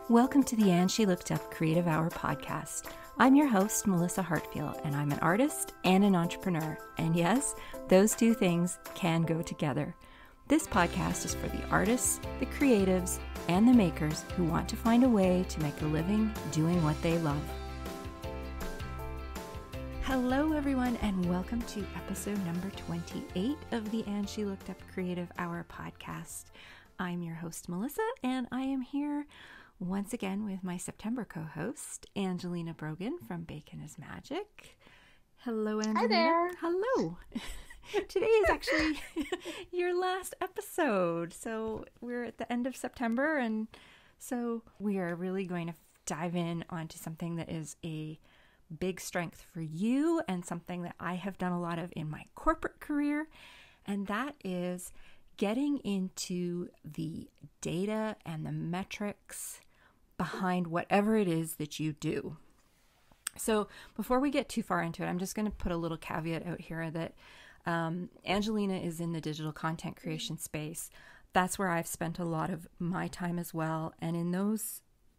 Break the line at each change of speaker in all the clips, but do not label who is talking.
Welcome to the And She Looked Up Creative Hour podcast. I'm your host, Melissa Hartfield, and I'm an artist and an entrepreneur. And yes, those two things can go together. This podcast is for the artists, the creatives, and the makers who want to find a way to make a living doing what they love. Hello, everyone, and welcome to episode number 28 of the And She Looked Up Creative Hour podcast. I'm your host, Melissa, and I am here once again with my September co-host, Ayngelina Brogan from Bacon is Magic. Hello, Angelina.
Hi there.
Hello. Today is actually your last episode. So we're at the end of September, and so we are really going to dive in onto something that is a big strength for you and something that I have done a lot of in my corporate career, and that is getting into the data and the metrics behind whatever it is that you do. So before we get too far into it, I'm just going to put a little caveat out here that Ayngelina is in the digital content creation space. That's where I've spent a lot of my time as well. And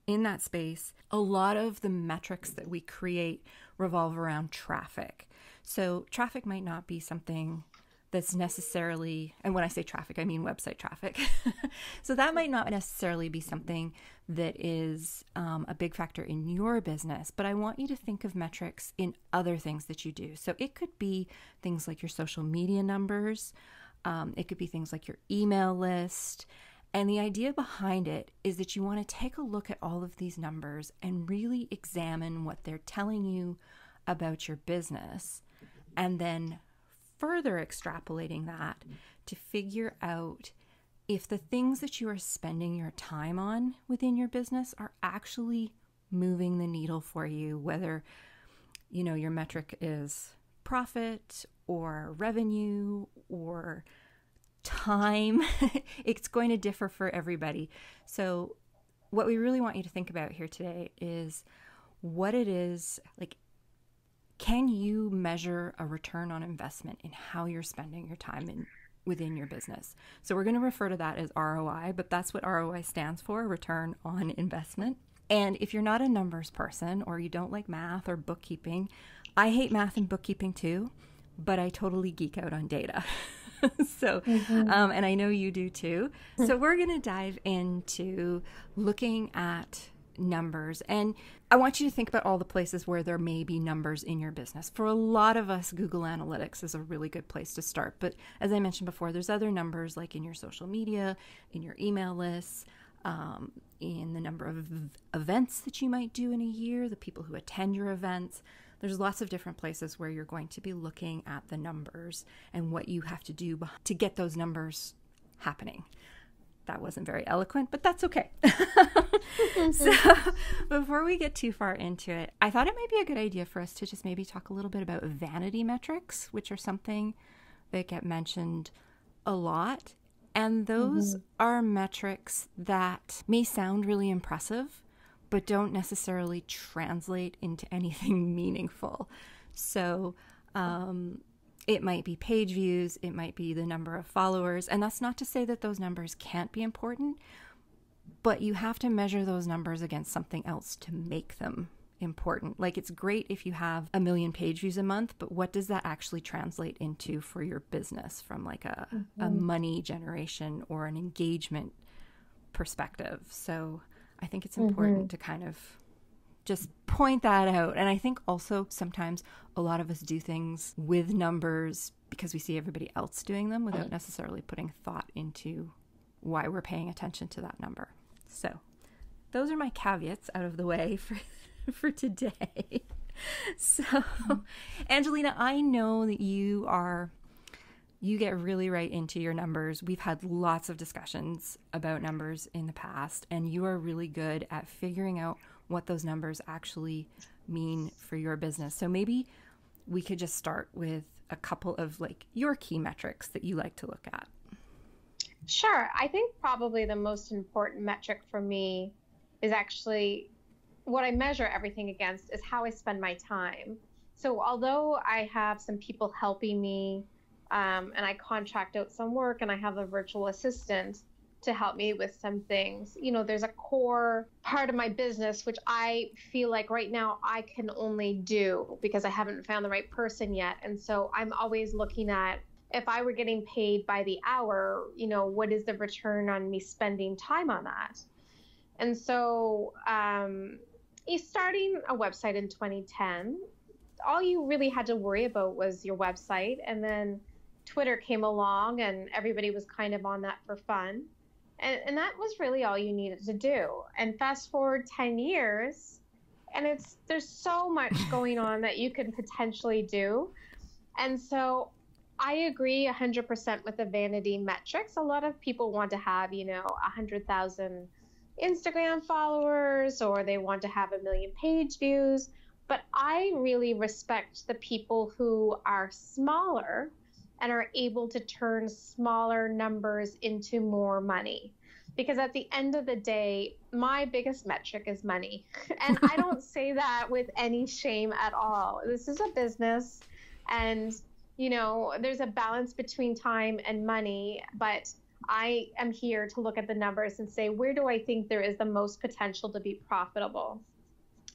in that space, a lot of the metrics that we create revolve around traffic. So traffic might not be something that's necessarily, and when I say traffic, I mean website traffic. So that might not necessarily be something that is a big factor in your business, but I want you to think of metrics in other things that you do. So it could be things like your social media numbers. It could be things like your email list. And the idea behind it is that you want to take a look at all of these numbers and really examine what they're telling you about your business, and then further extrapolating that to figure out if the things that you are spending your time on within your business are actually moving the needle for you, whether, you know, your metric is profit or revenue or time. It's going to differ for everybody. So what we really want you to think about here today is what it is, like, can you measure a return on investment in how you're spending your time within your business? So we're going to refer to that as ROI, but that's what ROI stands for, return on investment. And if you're not a numbers person or you don't like math or bookkeeping, I hate math and bookkeeping too, but I totally geek out on data. So, and I know you do too. So we're going to dive into looking at numbers. And I want you to think about all the places where there may be numbers in your business. For a lot of us, Google Analytics is a really good place to start. But as I mentioned before, there's other numbers like in your social media, in your email lists, in the number of events that you might do in a year, the people who attend your events. There's lots of different places where you're going to be looking at the numbers and what you have to do to get those numbers happening. That wasn't very eloquent, but that's okay. So before we get too far into it, I thought it might be a good idea for us to just maybe talk a little bit about vanity metrics, which are something that get mentioned a lot. And those are metrics that may sound really impressive, but don't necessarily translate into anything meaningful. So it might be page views, it might be the number of followers, and that's not to say that those numbers can't be important, but you have to measure those numbers against something else to make them important. Like, it's great if you have 1 million page views a month, but what does that actually translate into for your business from like a money generation or an engagement perspective? So I think it's important to kind of just point that out. And I think also sometimes a lot of us do things with numbers because we see everybody else doing them without necessarily putting thought into why we're paying attention to that number. So those are my caveats out of the way for today. So Ayngelina, I know that you get really right into your numbers. We've had lots of discussions about numbers in the past, and you are really good at figuring out what those numbers actually mean for your business. So maybe we could just start with a couple of like your key metrics that you like to look at.
Sure. I think probably the most important metric for me is actually what I measure everything against is how I spend my time. So although I have some people helping me and I contract out some work and I have a virtual assistant, to help me with some things. You know, there's a core part of my business which I feel like right now I can only do because I haven't found the right person yet. And so I'm always looking at, if I were getting paid by the hour, you know, what is the return on me spending time on that? And so starting a website in 2010, all you really had to worry about was your website. And then Twitter came along and everybody was kind of on that for fun. And that was really all you needed to do. And fast forward 10 years, and there's so much going on that you can potentially do. And so I agree 100% with the vanity metrics. A lot of people want to have, 100,000 Instagram followers, or they want to have 1 million page views. But I really respect the people who are smaller and are able to turn smaller numbers into more money. Because at the end of the day, my biggest metric is money. And I don't say that with any shame at all. This is a business, and there's a balance between time and money, but I am here to look at the numbers and say, where do I think there is the most potential to be profitable?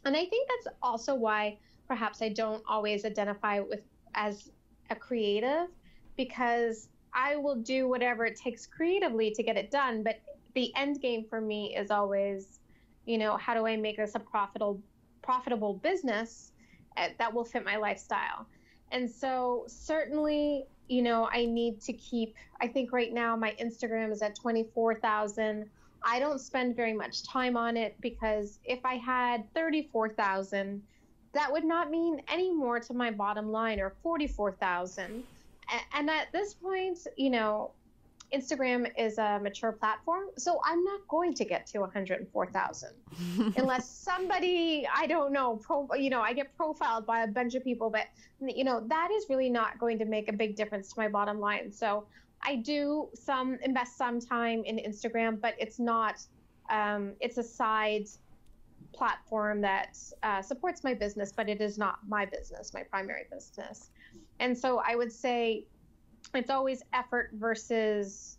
And I think that's also why perhaps I don't always identify as a creative, because I will do whatever it takes creatively to get it done. But the end game for me is always, how do I make this a profitable business that will fit my lifestyle? And so certainly, I need to keep, I think right now my Instagram is at 24,000. I don't spend very much time on it, because if I had 34,000, that would not mean any more to my bottom line, or 44,000. And at this point, Instagram is a mature platform, so I'm not going to get to 104,000 unless somebody, I don't know, I get profiled by a bunch of people, but that is really not going to make a big difference to my bottom line. So I do invest some time in Instagram, but it's not, it's a side platform that supports my business, but it is not my business, my primary business. And so I would say it's always effort versus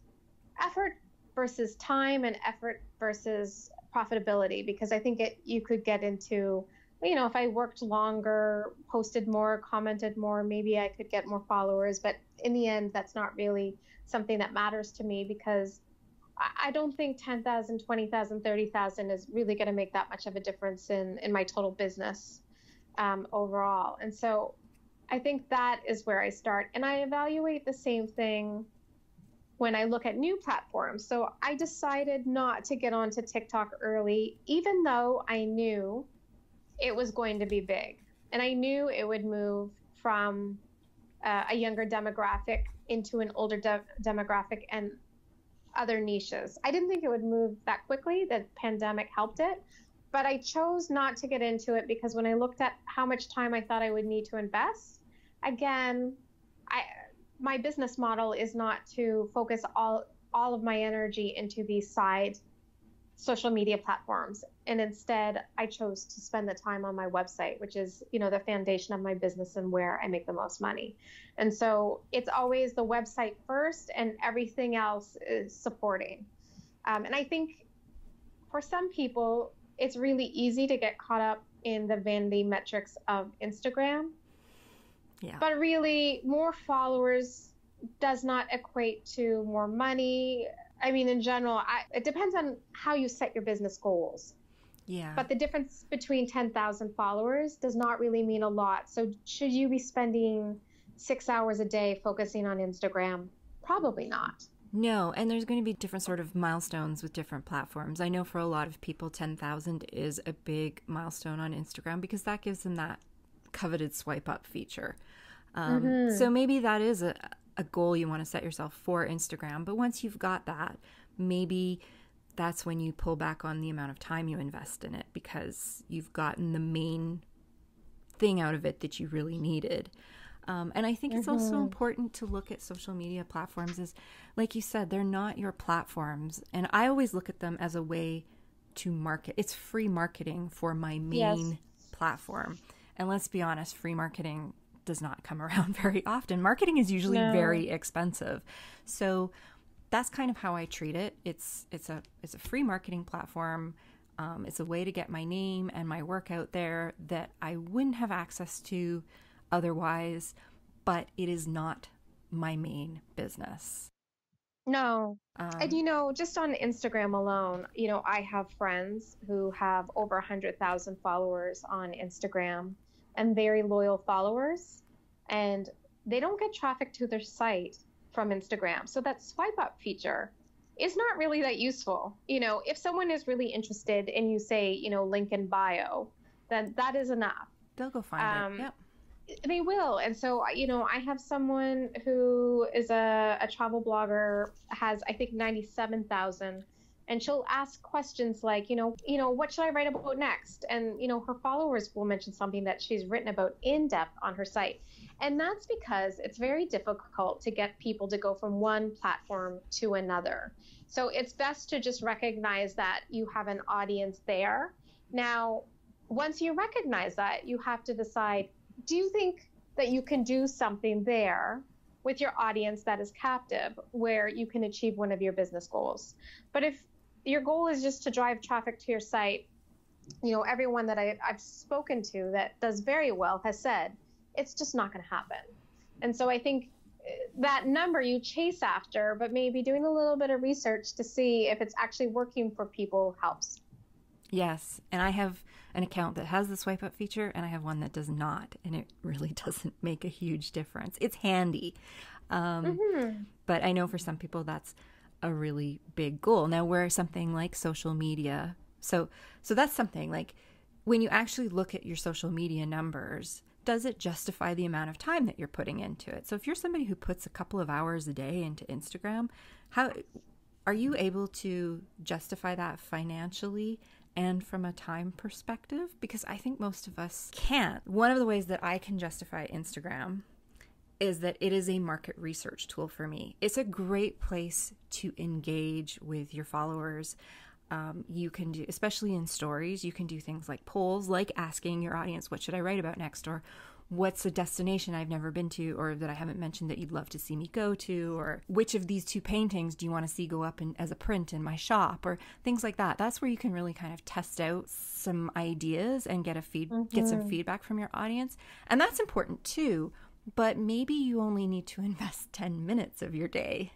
time, and effort versus profitability, because I think you could get into, if I worked longer, posted more, commented more, maybe I could get more followers. But in the end, that's not really something that matters to me, because I don't think 10,000, 20,000, 30,000 is really going to make that much of a difference in my total business overall. And so I think that is where I start. And I evaluate the same thing when I look at new platforms. So I decided not to get onto TikTok early, even though I knew it was going to be big. And I knew it would move from a younger demographic into an older demographic and other niches. I didn't think it would move that quickly. The pandemic helped it. But I chose not to get into it, because when I looked at how much time I thought I would need to invest, again, my business model is not to focus all of my energy into these side social media platforms. And instead, I chose to spend the time on my website, which is, the foundation of my business and where I make the most money. And so it's always the website first, and everything else is supporting. And I think for some people, it's really easy to get caught up in the vanity metrics of Instagram.
Yeah.
But really, more followers does not equate to more money. I mean, in general, it depends on how you set your business goals.
Yeah.
But the difference between 10,000 followers does not really mean a lot. So should you be spending 6 hours a day focusing on Instagram? Probably not.
No, and there's going to be different sort of milestones with different platforms. I know for a lot of people, 10,000 is a big milestone on Instagram, because that gives them that coveted swipe up feature. So maybe that is a goal you want to set yourself for Instagram. But once you've got that, maybe that's when you pull back on the amount of time you invest in it, because you've gotten the main thing out of it that you really needed. And I think it's also important to look at social media platforms as, like you said, they're not your platforms. And I always look at them as a way to market. It's free marketing for my main platform. And let's be honest, free marketing does not come around very often. Marketing is usually very expensive. So that's kind of how I treat it. It's a free marketing platform. It's a way to get my name and my work out there that I wouldn't have access to otherwise, but it is not my main business.
No. And just on Instagram alone, I have friends who have over 100,000 followers on Instagram and very loyal followers, and they don't get traffic to their site from Instagram. So that swipe up feature is not really that useful. If someone is really interested and you say, link in bio, then that is enough.
They'll go find it. Yep.
They will. And so, I have someone who is a travel blogger, has, I think, 97,000. And she'll ask questions like, what should I write about next? And, her followers will mention something that she's written about in depth on her site. And that's because it's very difficult to get people to go from one platform to another. So it's best to just recognize that you have an audience there. Now, once you recognize that, you have to decide, do you think that you can do something there with your audience that is captive where you can achieve one of your business goals? But if your goal is just to drive traffic to your site, everyone that I've spoken to that does very well has said, it's just not going to happen. And so I think that number you chase after, but maybe doing a little bit of research to see if it's actually working for people helps.
Yes. And I have an account that has the swipe up feature and I have one that does not. And it really doesn't make a huge difference. It's handy. But I know for some people that's a really big goal. Now, where something like social media, so that's something like when you actually look at your social media numbers, does it justify the amount of time that you're putting into it? So if you're somebody who puts a couple of hours a day into Instagram, how are you able to justify that financially and from a time perspective? Because I think most of us can't. One of the ways that I can justify Instagram is that it is a market research tool for me. It's a great place to engage with your followers. You can do, especially in stories, you can do things like polls, like asking your audience, what should I write about next? Or what's a destination I've never been to or that I haven't mentioned that you'd love to see me go to? Or which of these two paintings do you want to see go up as a print in my shop? Or things like that. That's where you can really kind of test out some ideas and get some feedback from your audience. And that's important too. But maybe you only need to invest 10 minutes of your day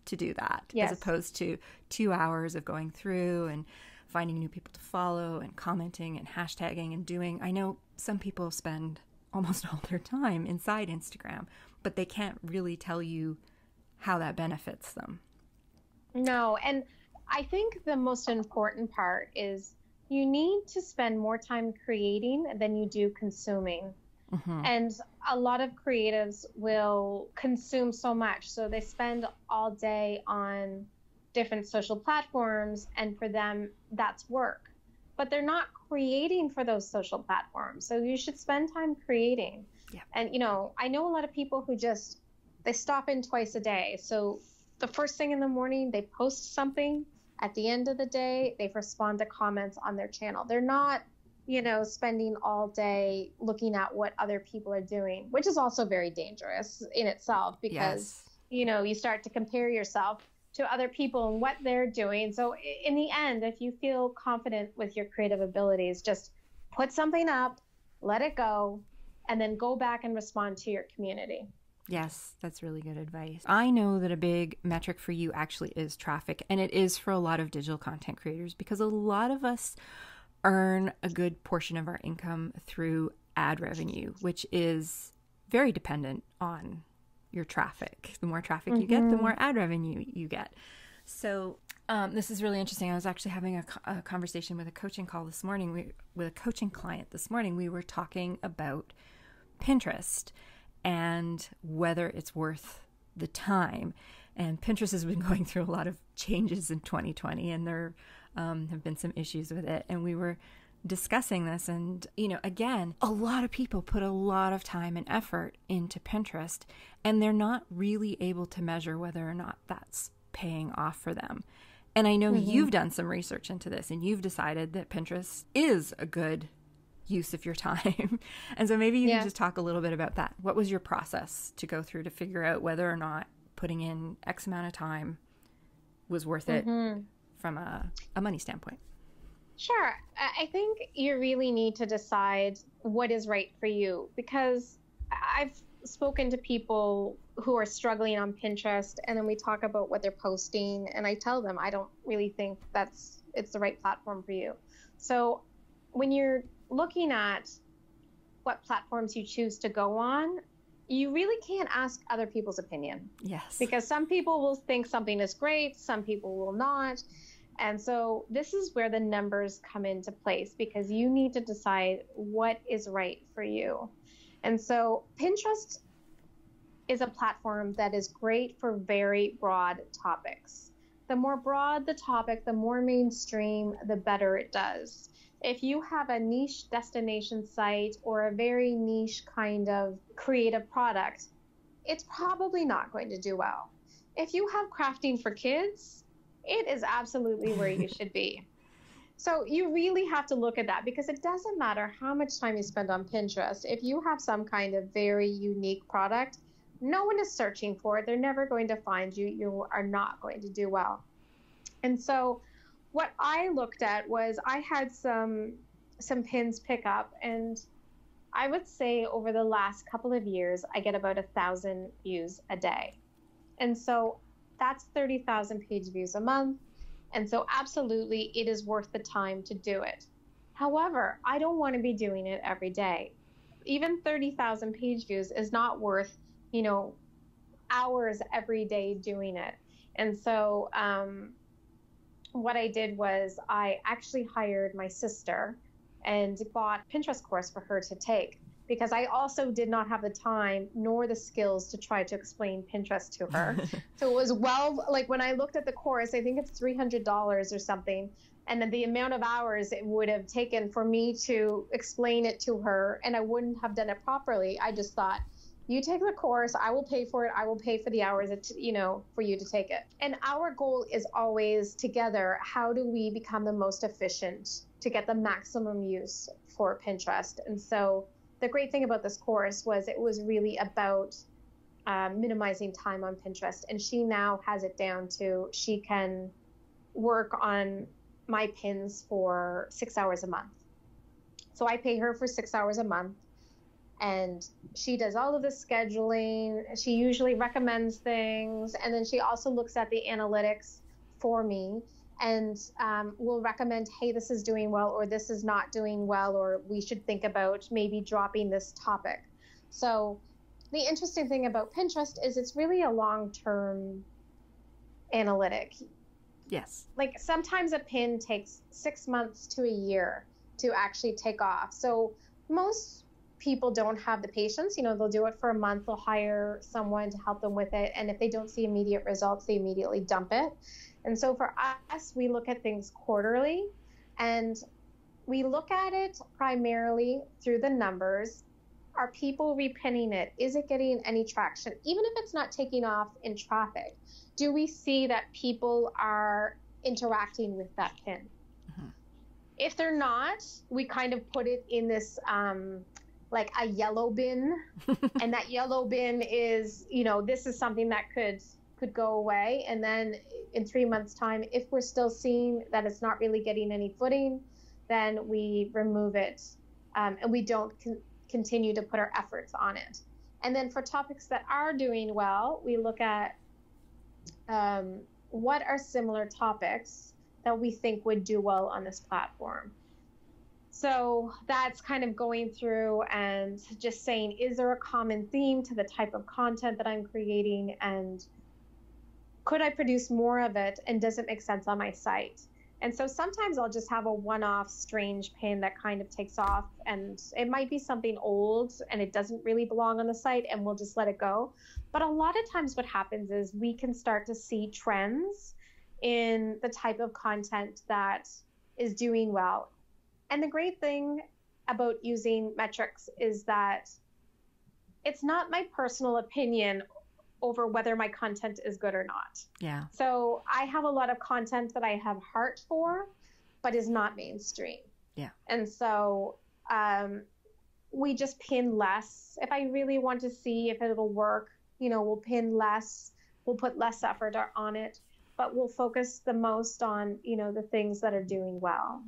to do that,
yes,
as opposed to 2 hours of going through and finding new people to follow and commenting and hashtagging and doing. I know some people spend almost all their time inside Instagram, but they can't really tell you how that benefits them.
No, and I think the most important part is you need to spend more time creating than you do consuming. And a lot of creatives will consume so much. So they spend all day on different social platforms, and for them, that's work. But they're not creating for those social platforms. So you should spend time creating. Yeah. And, I know a lot of people who they stop in twice a day. So the first thing in the morning, they post something. At the end of the day, they respond to comments on their channel. They're not spending all day looking at what other people are doing, which is also very dangerous in itself because,
yes,
you start to compare yourself to other people and what they're doing. So in the end, if you feel confident with your creative abilities, just put something up, let it go, and then go back and respond to your community.
Yes, that's really good advice. I know that a big metric for you actually is traffic, and it is for a lot of digital content creators because a lot of us earn a good portion of our income through ad revenue, which is very dependent on your traffic. The more traffic you get, the more ad revenue you get. So this is really interesting. I was actually having a conversation with a coaching call this morning, with a coaching client this morning. We were talking about Pinterest and whether it's worth the time. And Pinterest has been going through a lot of changes in 2020, and there have been some issues with it. And we were discussing this, and again, a lot of people put a lot of time and effort into Pinterest, and they're not really able to measure whether or not that's paying off for them. And I know you've done some research into this, and you've decided that Pinterest is a good use of your time. And so maybe you can just talk a little bit about that. What was your process to go through to figure out whether or not putting in X amount of time was worth it from a money standpoint?
Sure. I think you really need to decide what is right for you, because I've spoken to people who are struggling on Pinterest, and then we talk about what they're posting, and I tell them I don't really think it's the right platform for you. So when you're looking at what platforms you choose to go on, you really can't ask other people's opinion.
Yes.
Because some people will think something is great, some people will not. And so this is where the numbers come into place, because you need to decide what is right for you. And so Pinterest is a platform that is great for very broad topics. The more broad the topic, the more mainstream, the better it does. If you have a niche destination site or a very niche kind of creative product, it's probably not going to do well. If you have crafting for kids, it is absolutely where you should be. So you really have to look at that, because it doesn't matter how much time you spend on Pinterest. If you have some kind of very unique product, no one is searching for it. They're never going to find you. You are not going to do well. And so what I looked at was I had some pins pick up, and I would say over the last couple of years, I get about 1,000 views a day. And so that's 30,000 page views a month. And so absolutely, it is worth the time to do it. However, I don't want to be doing it every day. Even 30,000 page views is not worth, hours every day doing it. And so what I did was I actually hired my sister and bought a Pinterest course for her to take, because I also did not have the time nor the skills to try to explain Pinterest to her. So it was when I looked at the course, I think it's $300 or something. And then the amount of hours it would have taken for me to explain it to her, and I wouldn't have done it properly. I just thought, you take the course, I will pay for it. I will pay for the hours, for you to take it. And our goal is always together, how do we become the most efficient to get the maximum use for Pinterest? And so the great thing about this course was it was really about minimizing time on Pinterest. And she now has it down to she can work on my pins for 6 hours a month. So I pay her for 6 hours a month, and she does all of the scheduling. She usually recommends things, and then she also looks at the analytics for me and will recommend, hey, this is doing well, or this is not doing well, or we should think about maybe dropping this topic. So the interesting thing about Pinterest is it's really a long-term analytic.
Yes.
Like sometimes a pin takes 6 months to a year to actually take off. So most people don't have the patience. They'll do it for a month. They'll hire someone to help them with it. And if they don't see immediate results, they immediately dump it. And so for us, we look at things quarterly, and we look at it primarily through the numbers. Are people repinning it? Is it getting any traction? Even if it's not taking off in traffic, do we see that people are interacting with that pin? Mm-hmm. If they're not, we kind of put it in this like a yellow bin. And that yellow bin is, this is something that could go away. And then in 3 months' time, if we're still seeing that it's not really getting any footing, then we remove it, and we don't continue to put our efforts on it. And then for topics that are doing well, we look at what are similar topics that we think would do well on this platform. So that's kind of going through and just saying, is there a common theme to the type of content that I'm creating, and could I produce more of it, and does it make sense on my site? And so sometimes I'll just have a one-off strange pin that kind of takes off, and it might be something old and it doesn't really belong on the site, and we'll just let it go. But a lot of times what happens is we can start to see trends in the type of content that is doing well. And the great thing about using metrics is that it's not my personal opinion over whether my content is good or not.
Yeah.
So I have a lot of content that I have heart for, but is not mainstream.
Yeah.
And so we just pin less. If I really want to see if it'll work, we'll pin less. We'll put less effort on it. but we'll focus the most on, the things that are doing well.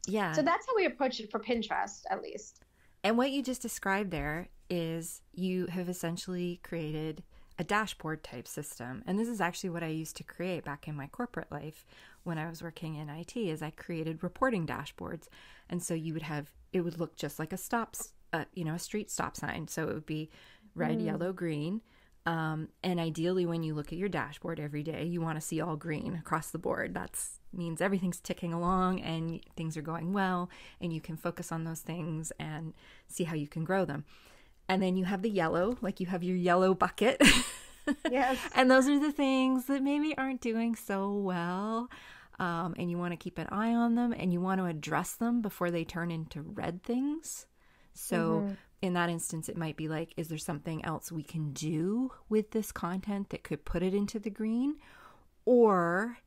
Yeah.
So that's how we approach it for Pinterest, at least.
And what you just described there is you have essentially created a dashboard type system. And this is actually what I used to create back in my corporate life when I was working in IT, is I created reporting dashboards. And so it would look just like a street stop sign. So it would be red, yellow, green. And ideally, when you look at your dashboard every day, you want to see all green across the board. That means everything's ticking along and things are going well, and you can focus on those things and see how you can grow them. And then you have the yellow, like you have your yellow bucket.
Yes.
And those are the things that maybe aren't doing so well. And you want to keep an eye on them, and you want to address them before they turn into red things. So in that instance, it might be like, is there something else we can do with this content that could put it into the green? Or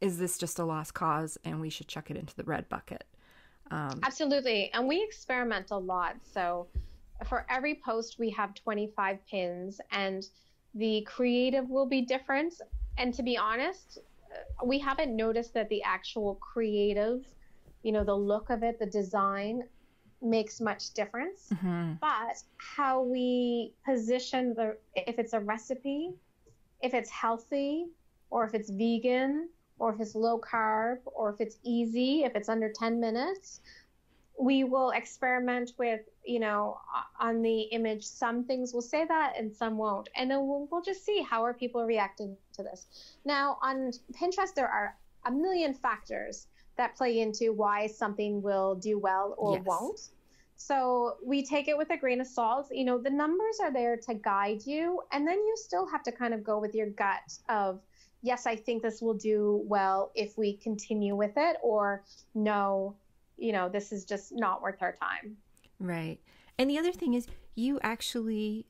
is this just a lost cause and we should chuck it into the red bucket?
Absolutely. And we experiment a lot. So for every post, we have 25 pins, and the creative will be different. And to be honest, we haven't noticed that the actual creative, the look of it, the design makes much difference. But how we position if it's a recipe, if it's healthy, or if it's vegan, or if it's low carb, or if it's easy, if it's under 10 minutes, we will experiment with, on the image. Some things will say that and some won't. And then we'll just see how are people reacting to this. Now, on Pinterest, there are a million factors that play into why something will do well or won't. So we take it with a grain of salt. The numbers are there to guide you. And then you still have to kind of go with your gut of, yes, I think this will do well if we continue with it, or no, this is just not worth our time.
Right. And the other thing is, you actually,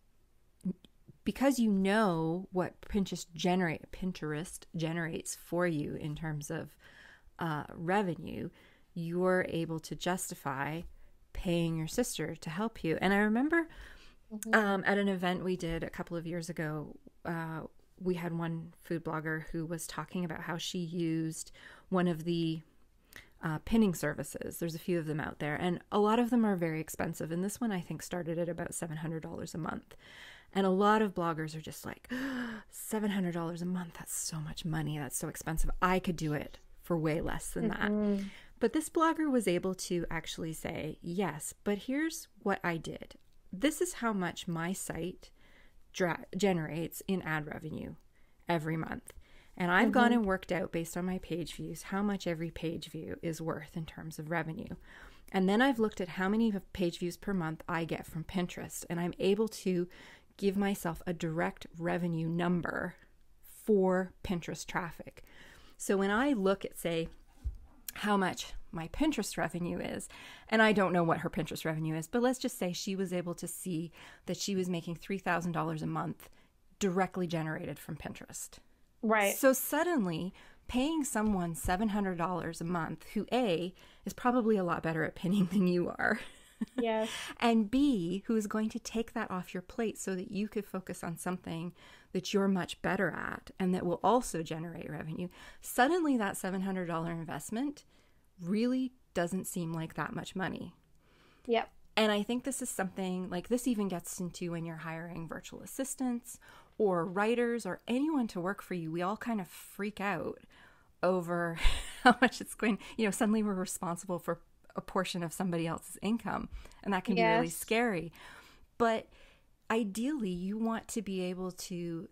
because you know what Pinterest generates for you in terms of revenue, you're able to justify paying your sister to help you. And I remember at an event we did a couple of years ago, we had one food blogger who was talking about how she used one of the pinning services. There's a few of them out there, and a lot of them are very expensive. And this one, I think, started at about $700 a month. And a lot of bloggers are just like, $700 a month, that's so much money. That's so expensive. I could do it for way less than that. But this blogger was able to actually say, yes, but here's what I did. This is how much my site generates in ad revenue every month. And I've gone and worked out, based on my page views, how much every page view is worth in terms of revenue. And then I've looked at how many page views per month I get from Pinterest, and I'm able to give myself a direct revenue number for Pinterest traffic. So when I look at, say, how much my Pinterest revenue is, and I don't know what her Pinterest revenue is, but let's just say she was able to see that she was making $3,000 a month directly generated from Pinterest.
Right.
So suddenly paying someone $700 a month, who A, is probably a lot better at pinning than you are.
Yes.
And B, who is going to take that off your plate so that you could focus on something that you're much better at and that will also generate revenue. Suddenly that $700 investment really doesn't seem like that much money.
Yep.
And I think this is something like this even gets into when you're hiring virtual assistants or writers or anyone to work for you. We all kind of freak out over how much it's going, suddenly we're responsible for a portion of somebody else's income, and that can be really scary. But ideally, you want to be able to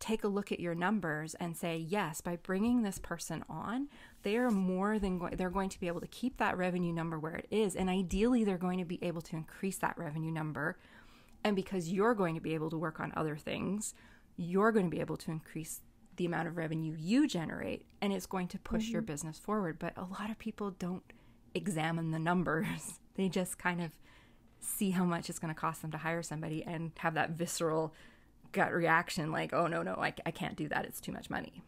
take a look at your numbers and say, yes, by bringing this person on, they are they're going to be able to keep that revenue number where it is, and ideally they're going to be able to increase that revenue number. And because you're going to be able to work on other things, you're going to be able to increase the amount of revenue you generate, and it's going to push your business forward. But a lot of people don't examine the numbers. They just kind of see how much it's going to cost them to hire somebody and have that visceral gut reaction like, oh, no, I can't do that. It's too much money.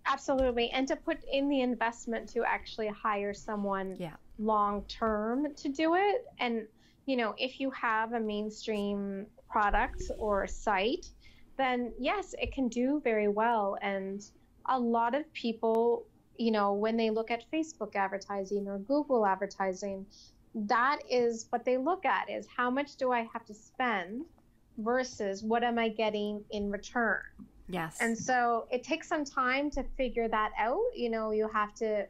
Absolutely. And to put in the investment to actually hire someone long term to do it. And, if you have a mainstream product or site, then yes, it can do very well. And a lot of people, when they look at Facebook advertising or Google advertising, that is what they look at, is how much do I have to spend versus what am I getting in return?
Yes.
And so it takes some time to figure that out. You have to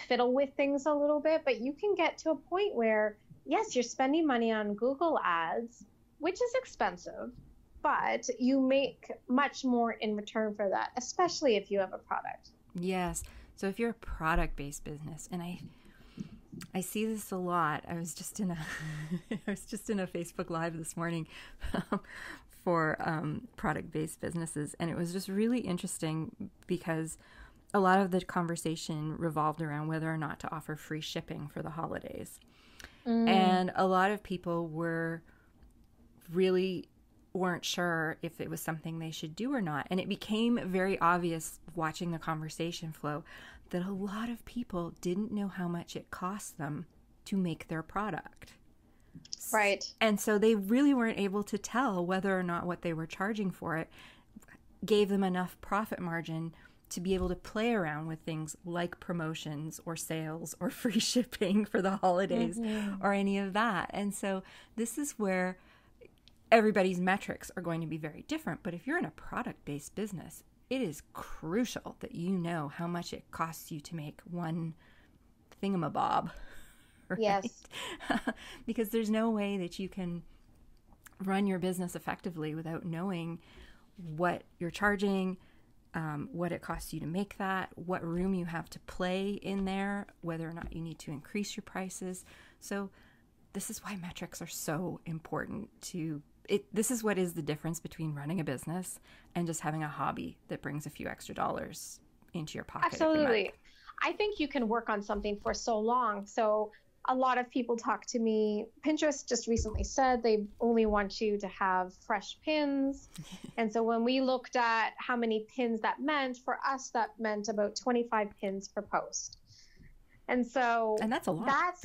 fiddle with things a little bit, but you can get to a point where, yes, you're spending money on Google ads, which is expensive, but you make much more in return for that, especially if you have a product.
Yes. So if you're a product-based business, and I see this a lot. I was just in a Facebook Live this morning for product-based businesses, and it was just really interesting because a lot of the conversation revolved around whether or not to offer free shipping for the holidays. And a lot of people weren't sure if it was something they should do or not. And it became very obvious watching the conversation flow that a lot of people didn't know how much it cost them to make their product.
Right.
And so they really weren't able to tell whether or not what they were charging for it gave them enough profit margin to be able to play around with things like promotions or sales or free shipping for the holidays or any of that. And so this is where everybody's metrics are going to be very different. But if you're in a product-based business, it is crucial that you know how much it costs you to make one thingamabob. Right?
Yes.
Because there's no way that you can run your business effectively without knowing what you're charging, what it costs you to make that, what room you have to play in there, whether or not you need to increase your prices. So this is why metrics are so important to it. This is what is the difference between running a business and just having a hobby that brings a few extra dollars into your pocket.
Absolutely. I think you can work on something for so long. So a lot of people talk to me. Pinterest just recently said they only want you to have fresh pins. And so when we looked at how many pins that meant, for us, that meant about 25 pins per post. And
that's a lot.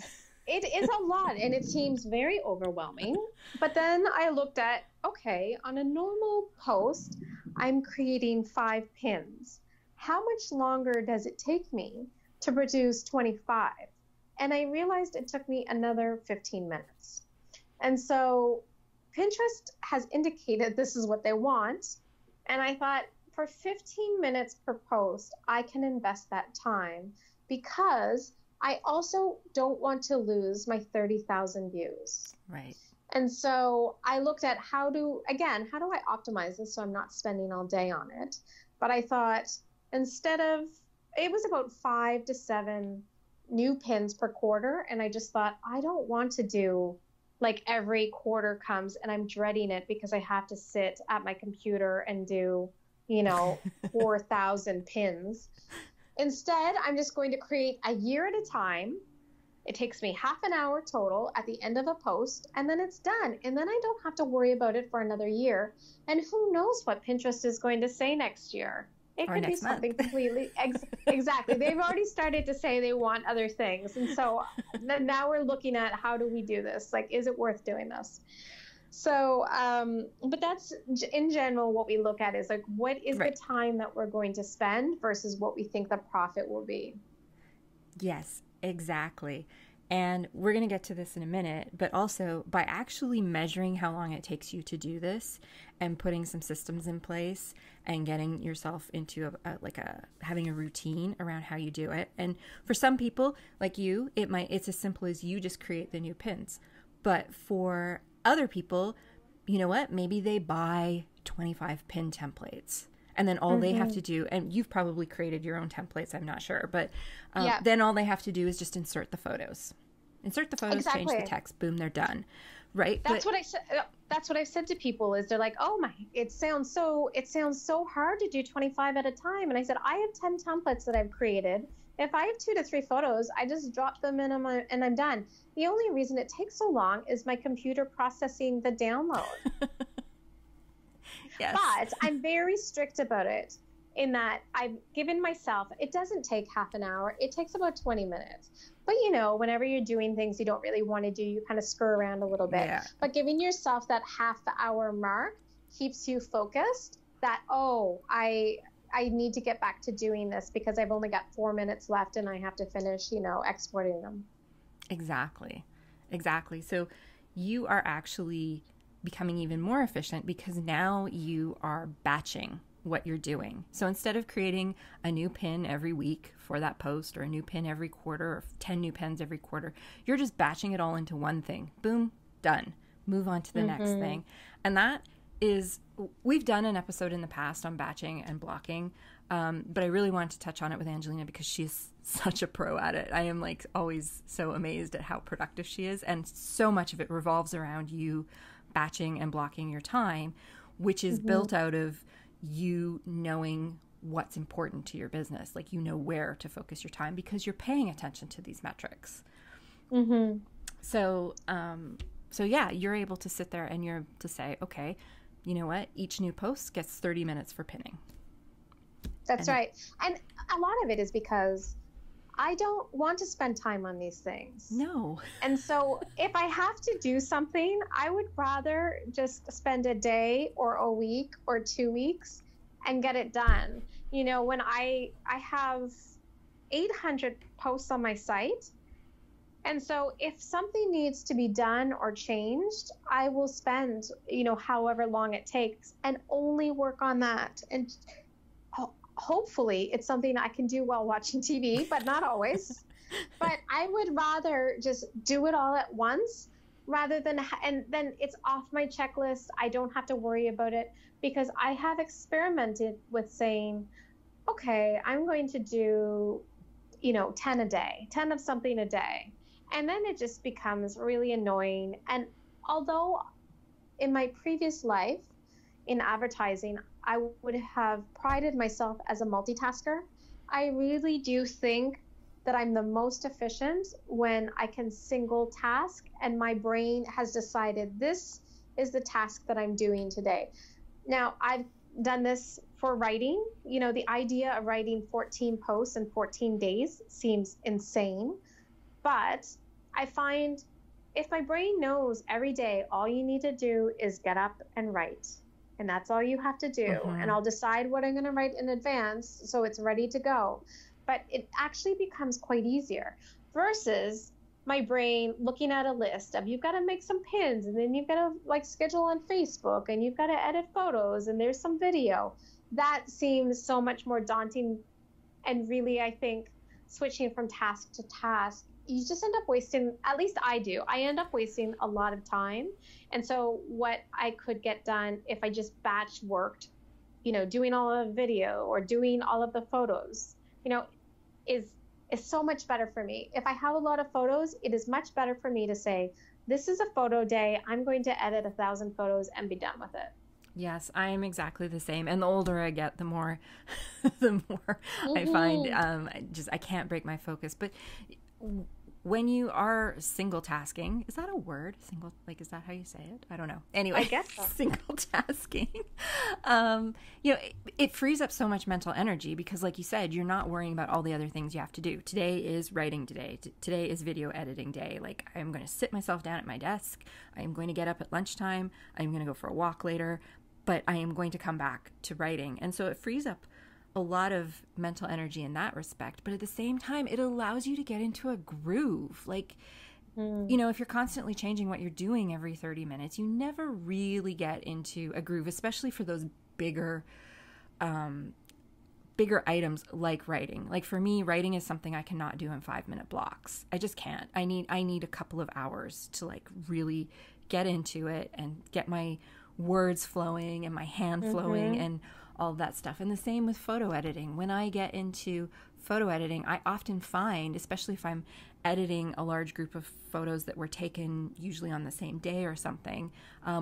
It is a lot, and it seems very overwhelming. But then I looked at, okay, on a normal post, I'm creating 5 pins. How much longer does it take me to produce 25? And I realized it took me another 15 minutes. And so Pinterest has indicated this is what they want. And I thought, for 15 minutes per post, I can invest that time, because I also don't want to lose my 30,000 views.
Right.
And so I looked at how do I optimize this so I'm not spending all day on it? But I thought, it was about 5 to 7 new pins per quarter. And I just thought, I don't want to do like every quarter comes and I'm dreading it because I have to sit at my computer and do, 4,000 pins. Instead, I'm just going to create a year at a time. It takes me half an hour total at the end of a post, and then it's done. And then I don't have to worry about it for another year. And who knows what Pinterest is going to say next year? It could be something completely exactly. They've already started to say they want other things. And so now we're looking at, how do we do this? Like, is it worth doing this? So, but that's in general what we look at, is like, what is the time that we're going to spend versus what we think the profit will be?
Yes, exactly. And we're going to get to this in a minute, but also by actually measuring how long it takes you to do this and putting some systems in place and getting yourself into having a routine around how you do it. And for some people like you, it's as simple as you just create the new pins. But for other people, you know what? Maybe they buy 25 pin templates. And then all they have to do, and you've probably created your own templates, I'm not sure, but then all they have to do is just insert the photos. Change the text, boom, they're done. Right?
That's what I said. That's what I've said to people, is they're like, "Oh my, it sounds so hard to do 25 at a time." And I said, I have 10 templates that I've created. If I have 2 to 3 photos, I just drop them in and I'm done. The only reason it takes so long is my computer processing the download.
Yes.
But I'm very strict about it, in that I've given myself, it doesn't take half an hour. It takes about 20 minutes. But, whenever you're doing things you don't really want to do, you kind of screw around a little bit. Yeah. But giving yourself that half the hour mark keeps you focused that, oh, I need to get back to doing this because I've only got 4 minutes left and I have to finish, exporting them.
Exactly. So you are actually becoming even more efficient because now you are batching what you're doing. So instead of creating a new pin every week for that post, or a new pin every quarter, or 10 new pins every quarter, you're just batching it all into one thing. Boom, done. Move on to the next thing. And that is, we've done an episode in the past on batching and blocking, but I really wanted to touch on it with Ayngelina because she's such a pro at it. I am like always so amazed at how productive she is, and so much of it revolves around you batching and blocking your time, which is built out of you knowing what's important to your business. Like, you know where to focus your time because you're paying attention to these metrics. So yeah, you're able to sit there and you're to say, okay, you know what? Each new post gets 30 minutes for pinning.
That's right. And a lot of it is because I don't want to spend time on these things.
No.
And so if I have to do something, I would rather just spend a day or a week or 2 weeks and get it done. When I have 800 posts on my site. And so if something needs to be done or changed, I will spend, however long it takes and only work on that. And hopefully it's something I can do while watching TV, but not always. But I would rather just do it all at once rather than, and then it's off my checklist. I don't have to worry about it because I have experimented with saying, okay, I'm going to do, 10 a day, 10 of something a day. And then it just becomes really annoying. And although in my previous life in advertising, I would have prided myself as a multitasker, I really do think that I'm the most efficient when I can single task and my brain has decided this is the task that I'm doing today. Now, I've done this for writing. The idea of writing 14 posts in 14 days seems insane. But I find if my brain knows every day, all you need to do is get up and write. And that's all you have to do. And I'll decide what I'm going to write in advance so it's ready to go. But it actually becomes quite easier versus my brain looking at a list of, you've got to make some pins, and then you've got to schedule on Facebook, and you've got to edit photos, and there's some video. That seems so much more daunting. And really, I think switching from task to task, you just end up wasting, at least I do, I end up wasting a lot of time. And so what I could get done if I just batch worked, doing all of the video or doing all of the photos, is so much better for me. If I have a lot of photos, it is much better for me to say, this is a photo day. I'm going to edit 1,000 photos and be done with it.
Yes, I am exactly the same. And the older I get, the more, I find I can't break my focus. But when you are single tasking, is that a word? Single, is that how you say it? I don't know. Anyway,
I guess so.
Single tasking, it frees up so much mental energy because, like you said, you're not worrying about all the other things you have to do. Today is writing day. Today is video editing day. I'm going to sit myself down at my desk. I am going to get up at lunchtime. I'm going to go for a walk later, but I am going to come back to writing. And so it frees up a lot of mental energy in that respect, but at the same time, it allows you to get into a groove. If you're constantly changing what you're doing every 30 minutes, you never really get into a groove, especially for those bigger items like writing. Like for me, writing is something I cannot do in 5-minute blocks. I just can't. I need a couple of hours to really get into it and get my words flowing and my hand flowing and all of that stuff. And the same with photo editing. When I get into photo editing, I often find, especially if I'm editing a large group of photos that were taken usually on the same day or something,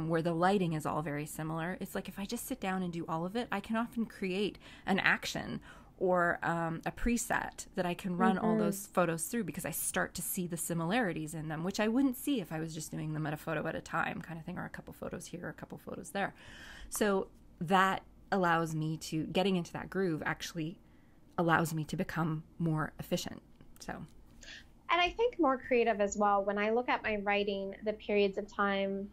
where the lighting is all very similar, it's like if I just sit down and do all of it, I can often create an action or a preset that I can run all those photos through because I start to see the similarities in them, which I wouldn't see if I was just doing them at a photo at a time kind of thing, or a couple photos here, a couple photos there. So that allows me to, getting into that groove actually allows me to become more efficient. So,
and I think more creative as well. When I look at my writing, the periods of time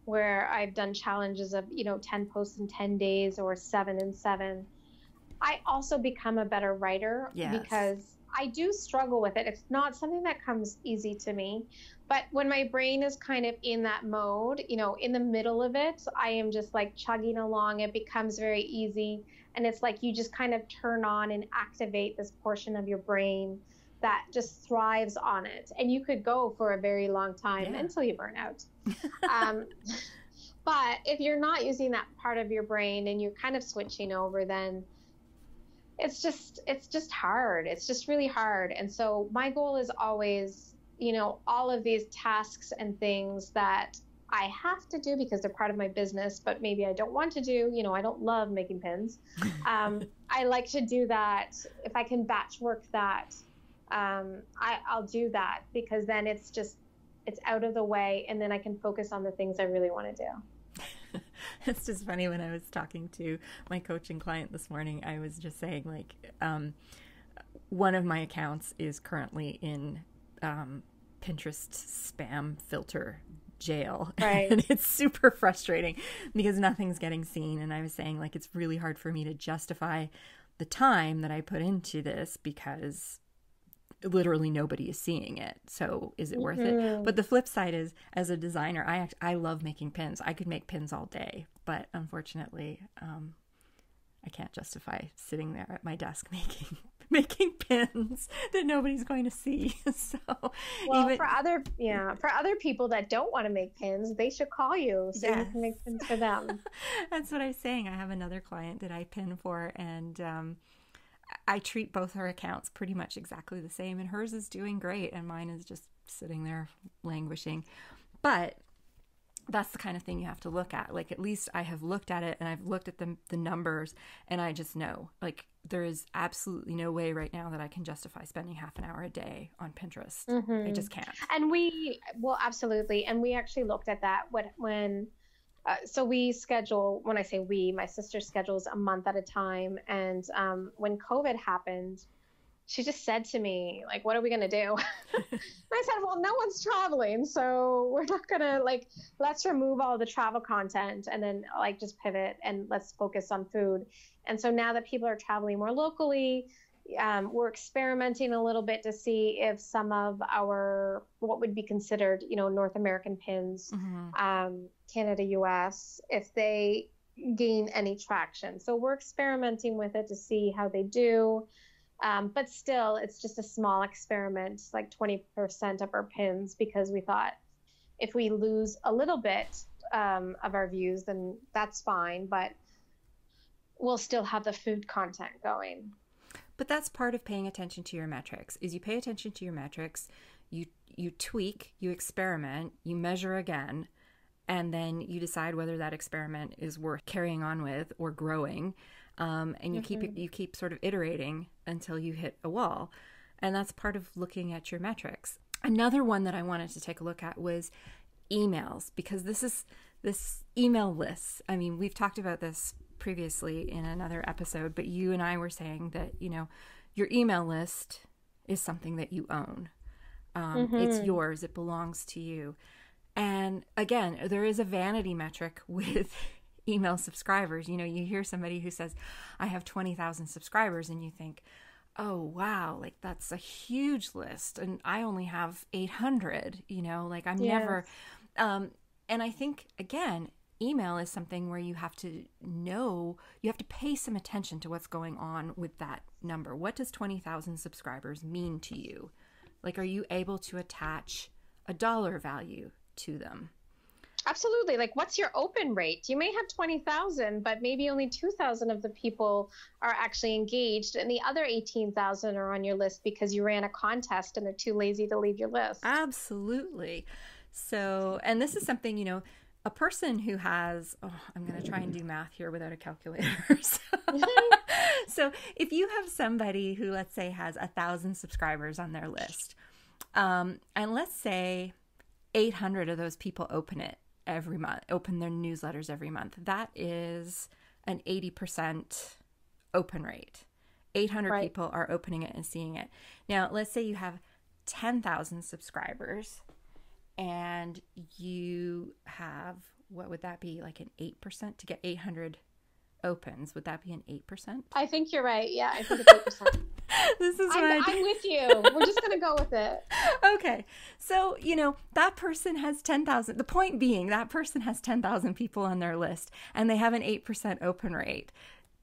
where I've done challenges of, 10 posts in 10 days or 7 in 7. I also become a better writer
Yes.
because I do struggle with it. It's not something that comes easy to me. But when my brain is kind of in that mode, in the middle of it, I am just like chugging along. It becomes very easy. And it's like you just kind of turn on and activate this portion of your brain that just thrives on it. And you could go for a very long time until you burn out. But if you're not using that part of your brain and you're kind of switching over, then it's just hard. It's just really hard. And so my goal is always, all of these tasks and things that I have to do because they're part of my business, but maybe I don't want to do. I don't love making pins. I like to do that. If I can batch work that, I'll do that, because then it's out of the way, and then I can focus on the things I really want to do.
It's just funny, when I was talking to my coaching client this morning, I was just saying, like, one of my accounts is currently in Pinterest spam filter jail.
Right.
And it's super frustrating because nothing's getting seen. And I was saying, like, it's really hard for me to justify the time that I put into this because literally nobody is seeing it. So is it worth it? But the flip side is, as a designer, I love making pins. I could make pins all day, but unfortunately, I can't justify sitting there at my desk making pins that nobody's going to see. So,
well, for other people that don't want to make pins, they should call you so you can make pins for them.
That's what I was saying. I have another client that I pin for, and I treat both her accounts pretty much exactly the same, and hers is doing great and mine is just sitting there languishing. But that's the kind of thing you have to look at. Like, at least I have looked at it, and I've looked at the numbers, and I just know, like, there is absolutely no way right now that I can justify spending half an hour a day on Pinterest. I just can't.
And absolutely. And we actually looked at that when so we schedule, when I say we, my sister schedules a month at a time. And when COVID happened, she just said to me, like, what are we going to do? And I said, well, no one's traveling. So we're not going to, like, let's remove all the travel content and then, like, just pivot and let's focus on food. And so now that people are traveling more locally, we're experimenting a little bit to see if some of our, what would be considered, North American pins, Canada, US, if they gain any traction. So we're experimenting with it to see how they do. But still, it's just a small experiment, like 20% of our pins, because we thought if we lose a little bit of our views, then that's fine, but we'll still have the food content going.
But that's part of paying attention to your metrics, is you pay attention to your metrics, you tweak, you experiment, you measure again, and then you decide whether that experiment is worth carrying on with or growing. And you keep sort of iterating until you hit a wall. And that's part of looking at your metrics. Another one that I wanted to take a look at was emails, because this email list. I mean, we've talked about this previously in another episode, but you and I were saying that, your email list is something that you own. It's yours. It belongs to you. And again, there is a vanity metric with email subscribers. You hear somebody who says, I have 20,000 subscribers, and you think, oh, wow, like, that's a huge list. And I only have 800, like, I'm never. And I think, again, email is something where you have to pay some attention to what's going on with that number. What does 20,000 subscribers mean to you? Like, are you able to attach a dollar value to them?
Absolutely. Like, what's your open rate? You may have 20,000, but maybe only 2,000 of the people are actually engaged, and the other 18,000 are on your list because you ran a contest and they're too lazy to leave your list.
Absolutely. So, and this is something, a person who has, I'm going to try and do math here without a calculator. So if you have somebody who, let's say, has 1,000 subscribers on their list, and let's say 800 of those people open it every month, open their newsletters every month, that is an 80% open rate. 800 people are opening it and seeing it. Now, let's say you have 10,000 subscribers and you have what would that be? Like an 8% to get 800 opens. Would that be an 8%?
I think you're right. Yeah, I think it's 8%.
This is
I'm with you. We're just going to go with it.
Okay. So, that person has 10,000. The point being, that person has 10,000 people on their list and they have an 8% open rate.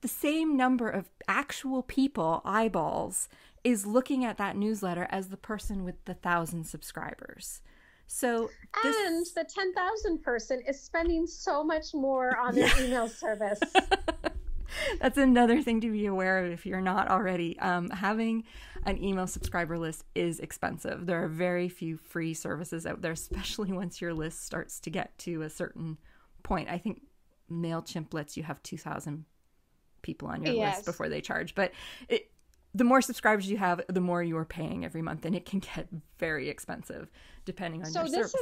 The same number of actual people, eyeballs, is looking at that newsletter as the person with the 1,000 subscribers. So
and the 10,000 person is spending so much more on their email service.
That's another thing to be aware of if you're not already. Having an email subscriber list is expensive. There are very few free services out there, especially once your list starts to get to a certain point. I think MailChimp lets you have 2,000 people on your list before they charge. But the more subscribers you have, the more you are paying every month, and it can get very expensive depending on your service. So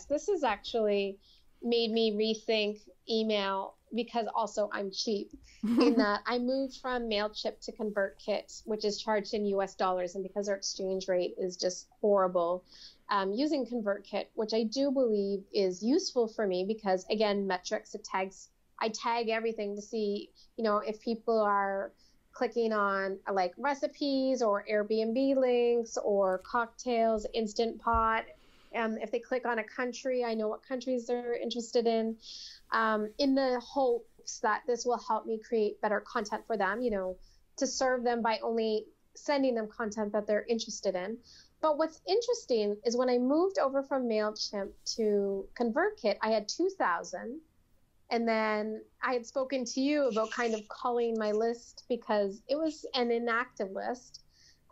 this has actually made me rethink email, because also I'm cheap in that I moved from MailChimp to ConvertKit, which is charged in US dollars. And because our exchange rate is just horrible, using ConvertKit, which I do believe is useful for me because, again, metrics, I tag everything to see, if people are clicking on like recipes or Airbnb links or cocktails, Instant Pot. If they click on a country, I know what countries they're interested in the hopes that this will help me create better content for them, to serve them by only sending them content that they're interested in. But what's interesting is when I moved over from MailChimp to ConvertKit, I had 2,000. And then I had spoken to you about kind of culling my list because it was an inactive list.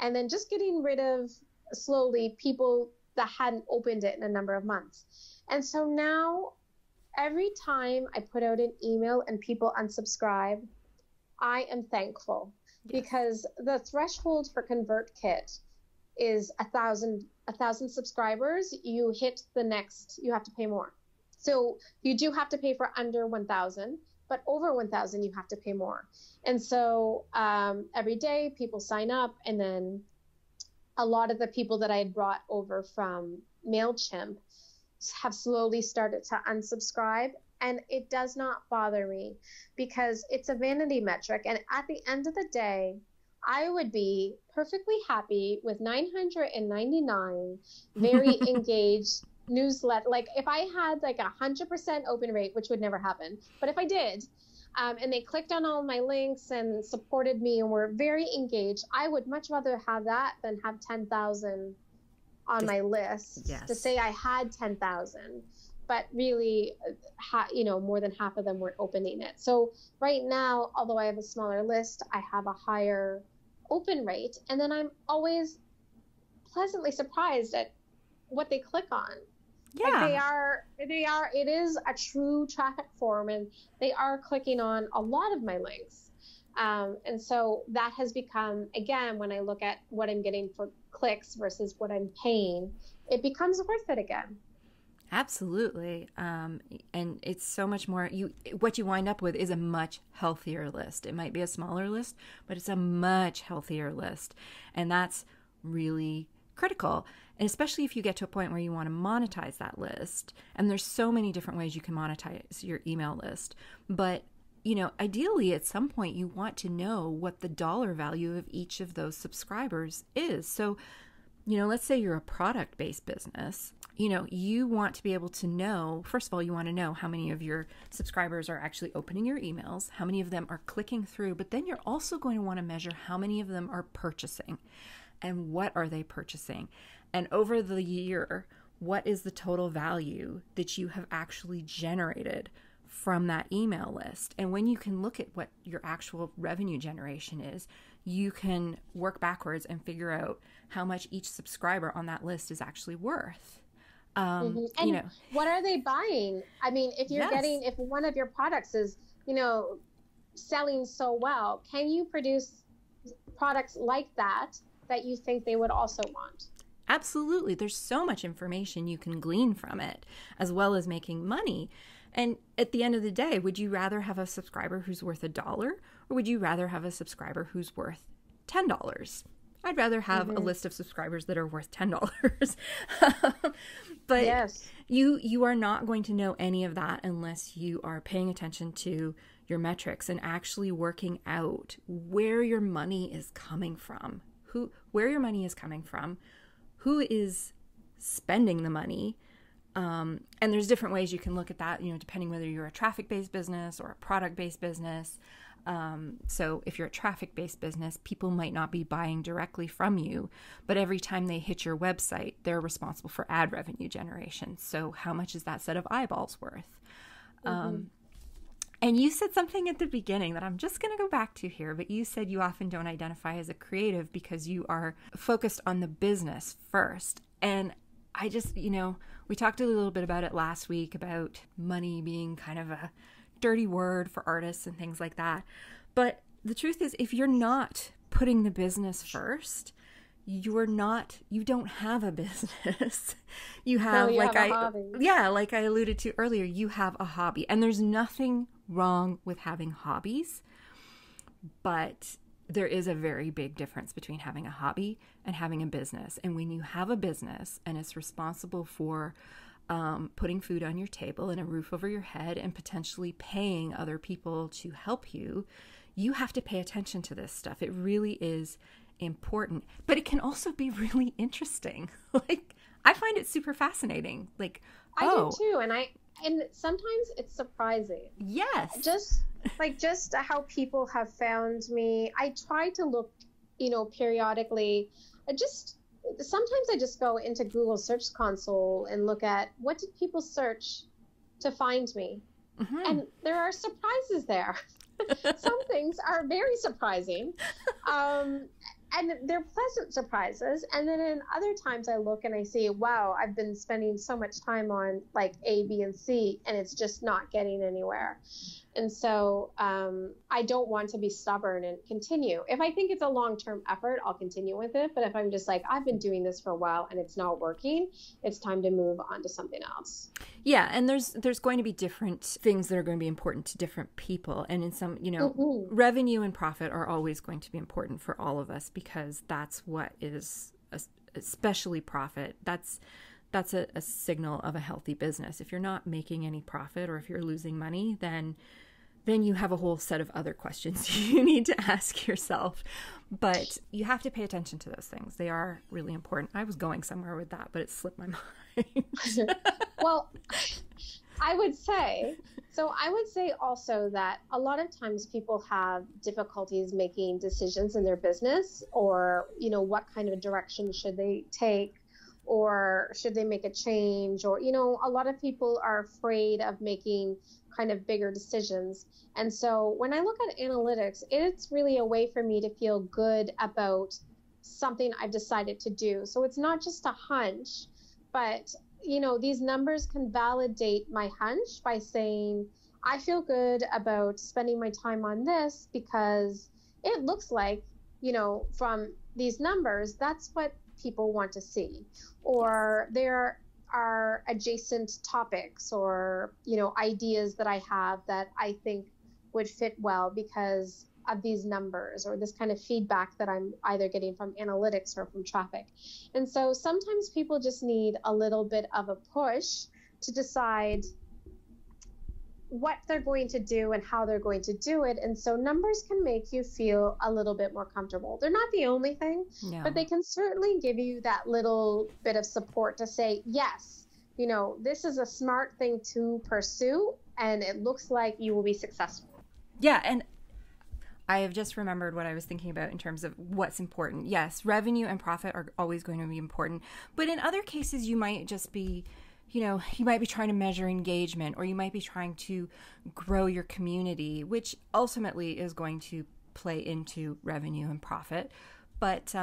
And then just getting rid of slowly people that hadn't opened it in a number of months. And so now every time I put out an email and people unsubscribe, I am thankful because the threshold for ConvertKit is 1,000 subscribers. You have to pay more. So you do have to pay for under 1,000, but over 1,000, you have to pay more. And so every day people sign up, and then a lot of the people that I had brought over from MailChimp have slowly started to unsubscribe. And it does not bother me because it's a vanity metric. And at the end of the day, I would be perfectly happy with 999 very engaged newsletter. Like if I had like 100% open rate, which would never happen, but if I did, and they clicked on all my links and supported me and were very engaged, I would much rather have that than have 10,000 on my list to say I had 10,000, but really, more than half of them weren't opening it. So right now, although I have a smaller list, I have a higher open rate, and then I'm always pleasantly surprised at what they click on. Yeah. Like it is a true traffic form, and they are clicking on a lot of my links. And so that has become, again, when I look at what I'm getting for clicks versus what I'm paying, it becomes worth it again.
Absolutely. And it's so much more, what you wind up with is a much healthier list. It might be a smaller list, but it's a much healthier list. And that's really critical. And especially if you get to a point where you want to monetize that list. And there's so many different ways you can monetize your email list. But, ideally at some point you want to know what the dollar value of each of those subscribers is. So, let's say you're a product-based business. You want to be able to know, first of all, you want to know how many of your subscribers are actually opening your emails, how many of them are clicking through, but then you're also going to want to measure how many of them are purchasing and what are they purchasing. And over the year, what is the total value that you have actually generated from that email list? And when you can look at what your actual revenue generation is, you can work backwards and figure out how much each subscriber on that list is actually worth.
And what are they buying? I mean, if one of your products is, selling so well, can you produce products like that you think they would also want?
Absolutely. There's so much information you can glean from it, as well as making money. And at the end of the day, would you rather have a subscriber who's worth $1, or would you rather have a subscriber who's worth $10? I'd rather have a list of subscribers that are worth $10. But
Yes.
you are not going to know any of that unless you are paying attention to your metrics and actually working out where your money is coming from, where your money is coming from, who is spending the money. And there's different ways you can look at that, depending whether you're a traffic-based business or a product-based business. So if you're a traffic-based business, people might not be buying directly from you, but every time they hit your website, they're responsible for ad revenue generation. So how much is that set of eyeballs worth? And you said something at the beginning that I'm just going to go back to here, but you said you often don't identify as a creative because you are focused on the business first. And I just, we talked a little bit about it last week about money being kind of a dirty word for artists and things like that. But the truth is, if you're not putting the business first, you don't have a business. You have,
a hobby.
Like I alluded to earlier, you have a hobby, and there's nothing wrong with having hobbies, but there is a very big difference between having a hobby and having a business. And when you have a business and it's responsible for putting food on your table and a roof over your head and potentially paying other people to help you, you have to pay attention to this stuff. It really is important, but it can also be really interesting. Like, I find it super fascinating. Like,
I do too. And sometimes it's surprising.
Yes.
Just how people have found me. I try to look, periodically. Sometimes I just go into Google Search Console and look at what did people search to find me. And there are surprises there. Some things are very surprising. And they're pleasant surprises. And then in other times I look and I see, wow, I've been spending so much time on like A, B, and C, and it's just not getting anywhere. And so I don't want to be stubborn and continue. If I think it's a long-term effort, I'll continue with it. But if I'm just like, I've been doing this for a while and it's not working, it's time to move on to something else.
Yeah. And there's going to be different things that are going to be important to different people. And in some, revenue and profit are always going to be important for all of us, because that's what is, especially profit. That's a signal of a healthy business. If you're not making any profit, or if you're losing money, then you have a whole set of other questions you need to ask yourself. But you have to pay attention to those things. They are really important. I was going somewhere with that, but it slipped my mind.
Well, I would say also that a lot of times people have difficulties making decisions in their business, or, what kind of direction should they take, or should they make a change, or, a lot of people are afraid of making kind of bigger decisions. And so when I look at analytics, it's really a way for me to feel good about something I've decided to do. So it's not just a hunch, but, these numbers can validate my hunch by saying, I feel good about spending my time on this because it looks like, from these numbers, that's what people want to see. Or there are adjacent topics or, ideas that I have that I think would fit well because of these numbers, or this kind of feedback that I'm either getting from analytics or from traffic. And so sometimes people just need a little bit of a push to decide what they're going to do and how they're going to do it. And so numbers can make you feel a little bit more comfortable. They're not the only thing, but they can certainly give you that little bit of support to say, yes, this is a smart thing to pursue, and it looks like you will be successful.
Yeah. And I have just remembered what I was thinking about in terms of what's important. Yes, revenue and profit are always going to be important. But in other cases, you might just be, you might be trying to measure engagement, or you might be trying to grow your community, which ultimately is going to play into revenue and profit. But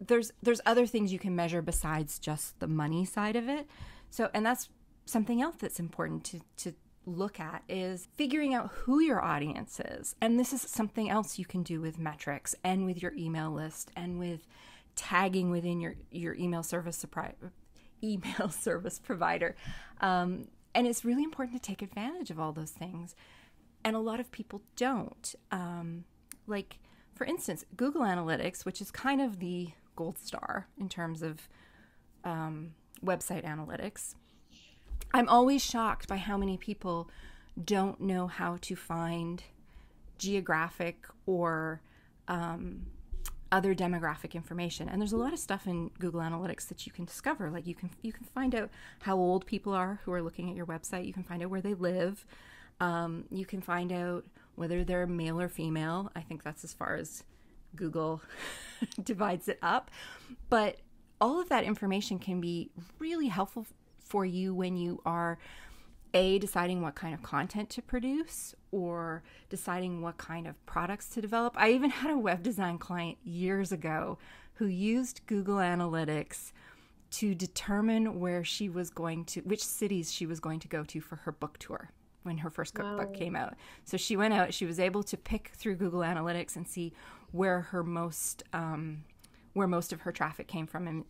there's other things you can measure besides just the money side of it. So, and that's something else that's important to look at, is figuring out who your audience is. And this is something else you can do with metrics and with your email list and with tagging within your email service provider. And it's really important to take advantage of all those things. And a lot of people don't. Like, for instance, Google Analytics, which is kind of the gold star in terms of website analytics, I'm always shocked by how many people don't know how to find geographic or other demographic information. And there's a lot of stuff in Google Analytics that you can discover. Like you can find out how old people are who are looking at your website. You can find out where they live. You can find out whether they're male or female. I think that's as far as Google divides it up. But all of that information can be really helpful for you when you are deciding what kind of content to produce or deciding what kind of products to develop. I even had a web design client years ago who used Google Analytics to determine which cities she was going to go to for her book tour when her first cookbook came out. So she went out, she was able to pick through Google Analytics and see where most of her traffic came from.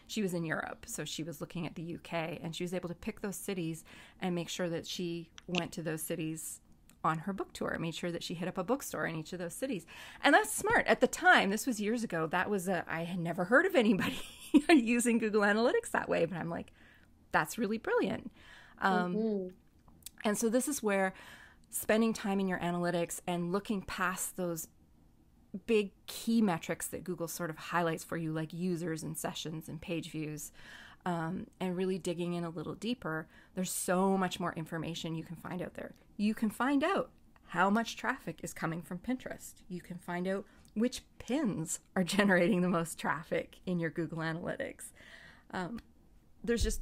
She was in Europe, so she was looking at the UK, and she was able to pick those cities and make sure that she went to those cities on her book tour, made sure that she hit up a bookstore in each of those cities. And that's smart. At the time, this was years ago, I had never heard of anybody using Google Analytics that way, but I'm like, that's really brilliant. And so this is where spending time in your analytics and looking past those big key metrics that Google sort of highlights for you, like users and sessions and page views, and really digging in a little deeper, there's so much more information you can find out there. You can find out how much traffic is coming from Pinterest. You can find out which pins are generating the most traffic in your Google Analytics. There's just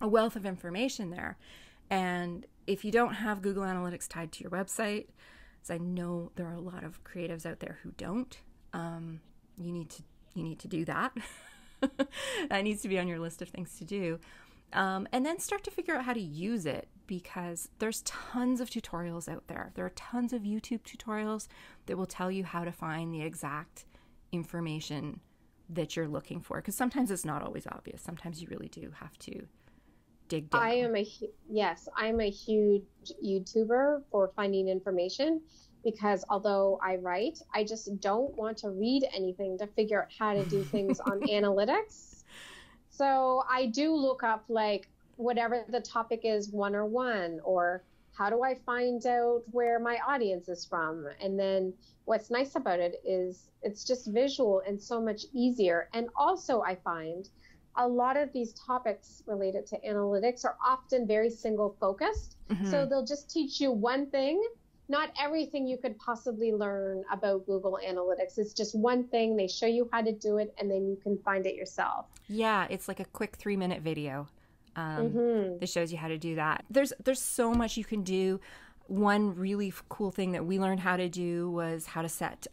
a wealth of information there. And if you don't have Google Analytics tied to your website, as I know there are a lot of creatives out there who don't, you need to do that. That needs to be on your list of things to do. And then start to figure out how to use it, because there's tons of tutorials out there. There are tons of YouTube tutorials that will tell you how to find the exact information that you're looking for, because sometimes it's not always obvious. Sometimes you really do have to dig down.
I'm a huge YouTuber for finding information, because although I write, I just don't want to read anything to figure out how to do things on analytics. So I do look up, like, whatever the topic is 101, or how do I find out where my audience is from? And then what's nice about it is it's just visual and so much easier. And also I find a lot of these topics related to analytics are often very single focused. So they'll just teach you one thing. Not everything you could possibly learn about Google Analytics. It's just one thing. They show you how to do it, and then you can find it yourself.
Yeah, it's like a quick 3-minute video that shows you how to do that. There's so much you can do. One really cool thing that we learned how to do was how to set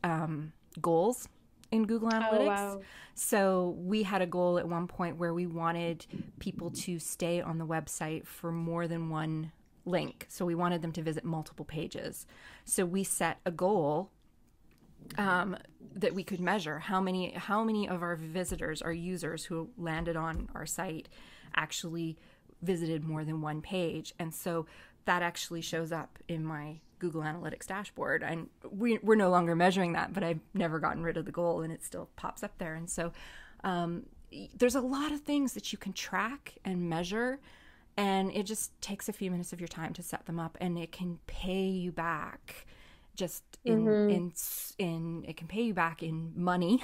goals in Google Analytics.
Oh, wow.
So we had a goal at one point where we wanted people to stay on the website for more than one link. So we wanted them to visit multiple pages. So we set a goal that we could measure how many of our visitors, our users who landed on our site, actually visited more than one page. And so that actually shows up in my Google Analytics dashboard. And we're no longer measuring that, but I've never gotten rid of the goal, and it still pops up there. And so there's a lot of things that you can track and measure, and it just takes a few minutes of your time to set them up, and it can pay you back just it can pay you back in money.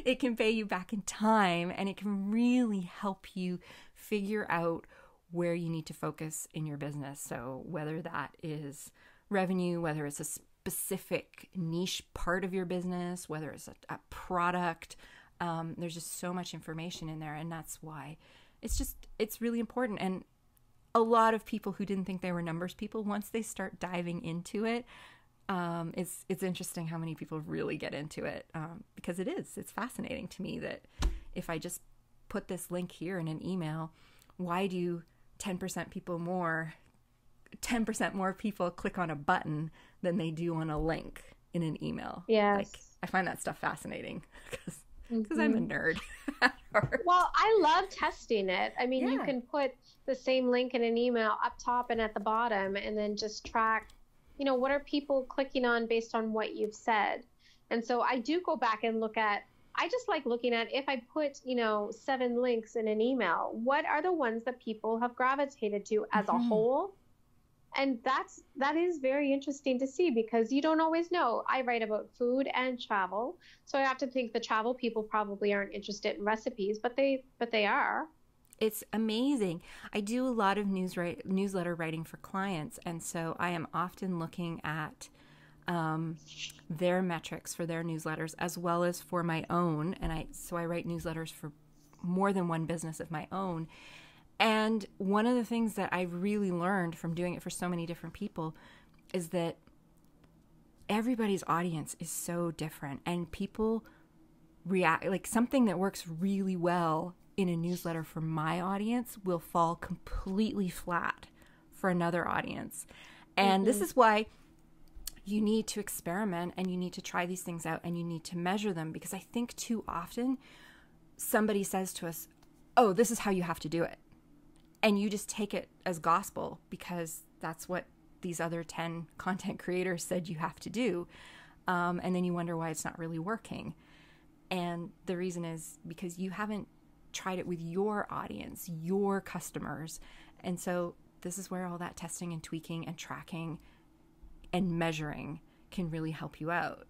It can pay you back in time, and it can really help you figure out where you need to focus in your business. So whether that is revenue, whether it's a specific niche part of your business, whether it's a product, there's just so much information in there. And that's why it's really important. And a lot of people who didn't think they were numbers people, once they start diving into it, it's interesting how many people really get into it, because it's fascinating to me that if I just put this link here in an email, why do 10% more people click on a button than they do on a link in an email?
Yes.
Like, I find that stuff fascinating because I'm a nerd at heart.
Well, I love testing it. I mean, you can put the same link in an email up top and at the bottom, and then just track, what are people clicking on based on what you've said? And so I do go back and I just like looking at, if I put, 7 links in an email, what are the ones that people have gravitated to as a whole? And that is very interesting to see, because you don't always know. I write about food and travel, so I have to think the travel people probably aren't interested in recipes, but they are.
It's amazing. I do a lot of newsletter writing for clients, and so I am often looking at their metrics for their newsletters as well as for my own. And I write newsletters for more than one business of my own. And one of the things that I've really learned from doing it for so many different people is that everybody's audience is so different, and people react, like something that works really well in a newsletter for my audience will fall completely flat for another audience. And this is why you need to experiment, and you need to try these things out, and you need to measure them, because I think too often somebody says to us, oh, this is how you have to do it. And you just take it as gospel because that's what these other 10 content creators said you have to do. And then you wonder why it's not really working. And the reason is because you haven't tried it with your audience, your customers. And so this is where all that testing and tweaking and tracking and measuring can really help you out.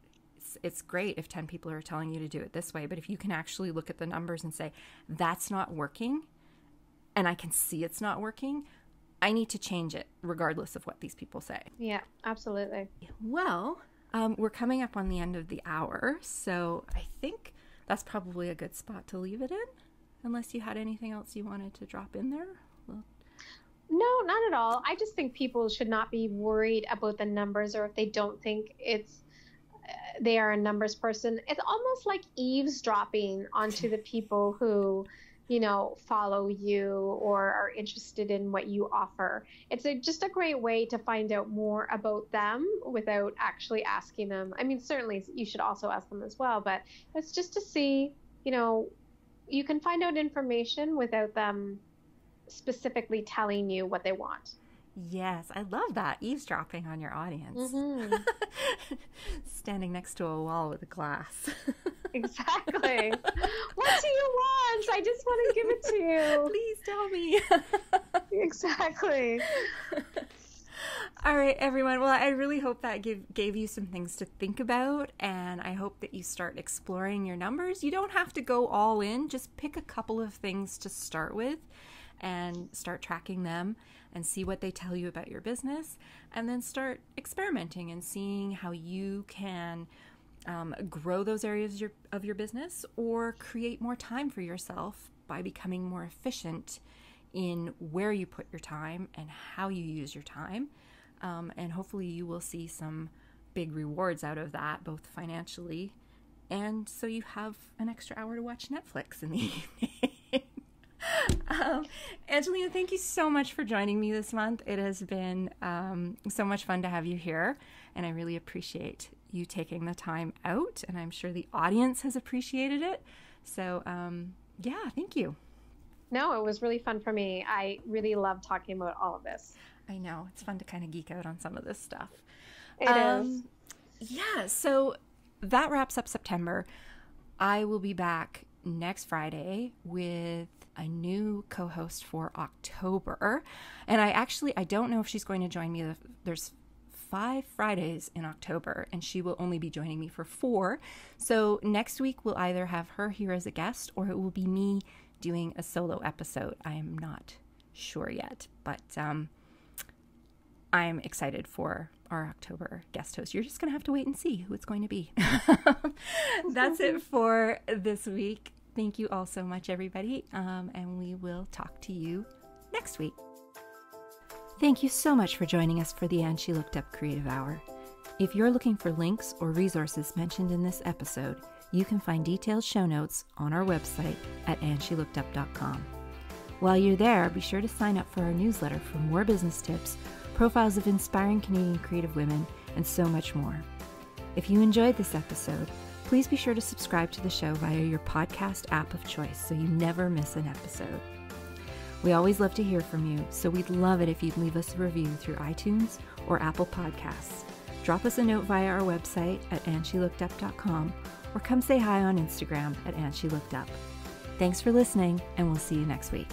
It's great if 10 people are telling you to do it this way, but if you can actually look at the numbers and say, that's not working, and I can see it's not working, I need to change it regardless of what these people say.
Yeah, absolutely.
Well, we're coming up on the end of the hour, so I think that's probably a good spot to leave it in, unless you had anything else you wanted to drop in there. Well,
no, not at all. I just think people should not be worried about the numbers, or if they don't think they are a numbers person. It's almost like eavesdropping onto the people who, follow you or are interested in what you offer. It's just a great way to find out more about them without actually asking them. I mean, certainly you should also ask them as well, but it's just to see, you can find out information without them specifically telling you what they want.
Yes, I love that. Eavesdropping on your audience. Standing next to a wall with a glass.
Exactly. What do you want? I just want to give it to you.
Please tell me.
Exactly.
All right, everyone. Well, I really hope that gave you some things to think about, and I hope that you start exploring your numbers. You don't have to go all in. Just pick a couple of things to start with and start tracking them and see what they tell you about your business, and then start experimenting and seeing how you can grow those areas of your business, or create more time for yourself by becoming more efficient in where you put your time and how you use your time. And hopefully you will see some big rewards out of that, both financially, and so you have an extra hour to watch Netflix in the evening. Ayngelina, thank you so much for joining me this month. It has been so much fun to have you here, and I really appreciate you taking the time out, and I'm sure the audience has appreciated it. So, yeah, thank you.
No, it was really fun for me. I really love talking about all of this.
I know. It's fun to kind of geek out on some of this stuff.
It is.
Yeah, so that wraps up September. I will be back next Friday with a new co-host for October. And I don't know if she's going to join me. There's 5 Fridays in October, and she will only be joining me for 4. So next week we'll either have her here as a guest, or it will be me doing a solo episode. I am not sure yet, but I'm excited for our October guest host. You're just going to have to wait and see who it's going to be. That's it for this week. Thank you all so much, everybody, and we will talk to you next week. Thank you so much for joining us for the And She Looked Up Creative Hour. If you're looking for links or resources mentioned in this episode, you can find detailed show notes on our website at andshелookedup.com. While you're there, be sure to sign up for our newsletter for more business tips, profiles of inspiring Canadian creative women, and so much more. If you enjoyed this episode, please be sure to subscribe to the show via your podcast app of choice so you never miss an episode. We always love to hear from you, so we'd love it if you'd leave us a review through iTunes or Apple Podcasts. Drop us a note via our website at andshelookedup.com or come say hi on Instagram at andshelookedup. Thanks for listening, and we'll see you next week.